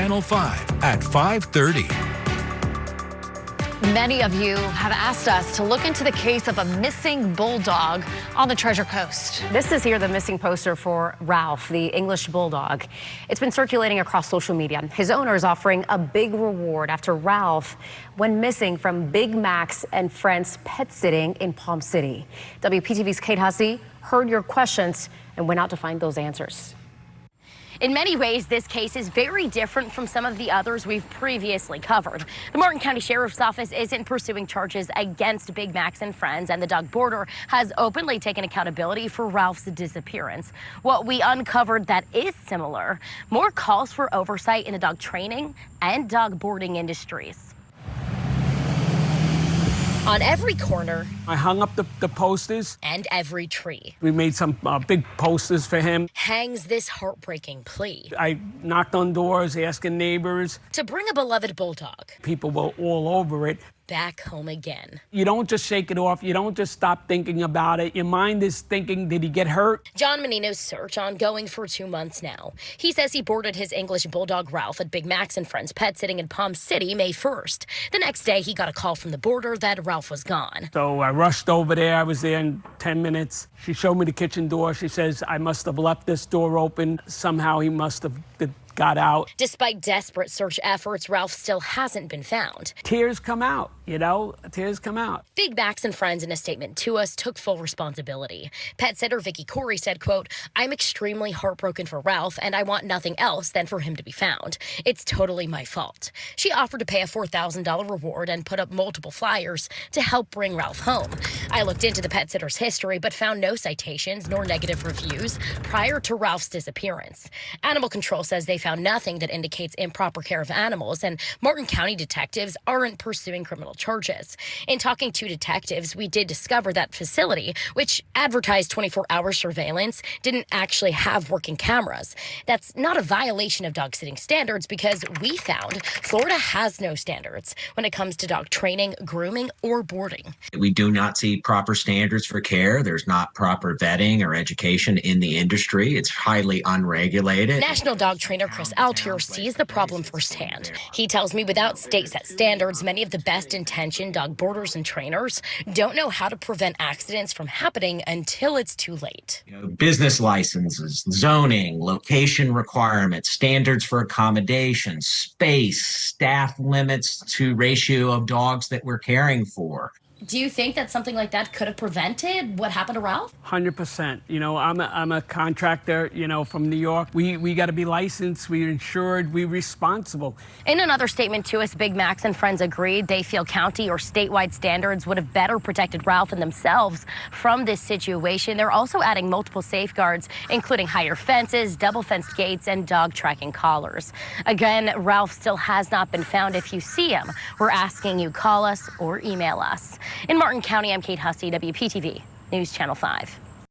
Channel 5 at 5:30. Many of you have asked us to look into the case of a missing bulldog on the Treasure Coast. This is here the missing poster for Ralph, the English bulldog. It's been circulating across social media. His owner is offering a big reward after Ralph went missing from Big Mac's and Friends pet sitting in Palm City. WPTV's Kate Hussey heard your questions and went out to find those answers. In many ways, this case is very different from some of the others we've previously covered. The Martin County Sheriff's Office isn't pursuing charges against Big Mac's and Friends, and the dog boarder has openly taken accountability for Ralph's disappearance. What we uncovered that is similar, more calls for oversight in the dog training and dog boarding industries. On every corner, I hung up the posters. And every tree. We made some big posters for him. Hangs this heartbreaking plea. I knocked on doors, asking neighbors. To bring a beloved bulldog. People were all over it. Back home again. You don't just shake it off. You don't just stop thinking about it. Your mind is thinking, did he get hurt? John Mannino's search ongoing for 2 months now. He says he boarded his English bulldog Ralph at Big Mac's and Friends pet sitting in Palm City May 1st. The next day, he got a call from the boarder that Ralph was gone. So I rushed over there. I was there in 10 minutes. She showed me the kitchen door. She says, I must have left this door open. Somehow he must have got out. Despite desperate search efforts, Ralph still hasn't been found. Tears come out, tears come out. Big Mac's and Friends, in a statement to us, took full responsibility. Pet sitter Vicky Corey said, quote, I'm extremely heartbroken for Ralph, and I want nothing else than for him to be found. It's totally my fault. She offered to pay a $4,000 reward and put up multiple flyers to help bring Ralph home. I looked into the pet sitter's history, but found no citations nor negative reviews prior to Ralph's disappearance. Animal Control says they found nothing that indicates improper care of animals, and Martin County detectives aren't pursuing criminal charges. In talking to detectives, we did discover that facility, which advertised 24-hour surveillance, didn't actually have working cameras. That's not a violation of dog sitting standards because we found Florida has no standards when it comes to dog training, grooming, or boarding. We do not see proper standards for care. There's not proper vetting or education in the industry. It's highly unregulated. National dog trainer Chris Altier sees the problem firsthand. He tells me without state-set standards, many of the best-intentioned dog boarders and trainers don't know how to prevent accidents from happening until it's too late. Business licenses, zoning, location requirements, standards for accommodation, space, staff limits to ratio of dogs that we're caring for. Do you think that something like that could have prevented what happened to Ralph? 100%. I'm a contractor, from New York. We got to be licensed, we're insured, we're responsible. In another statement to us, Big Mac's and Friends agreed they feel county or statewide standards would have better protected Ralph and themselves from this situation. They're also adding multiple safeguards, including higher fences, double-fenced gates, and dog tracking collars. Again, Ralph still has not been found. If you see him, we're asking you call us or email us. In Martin County, I'm Kate Hussey, WPTV News Channel 5.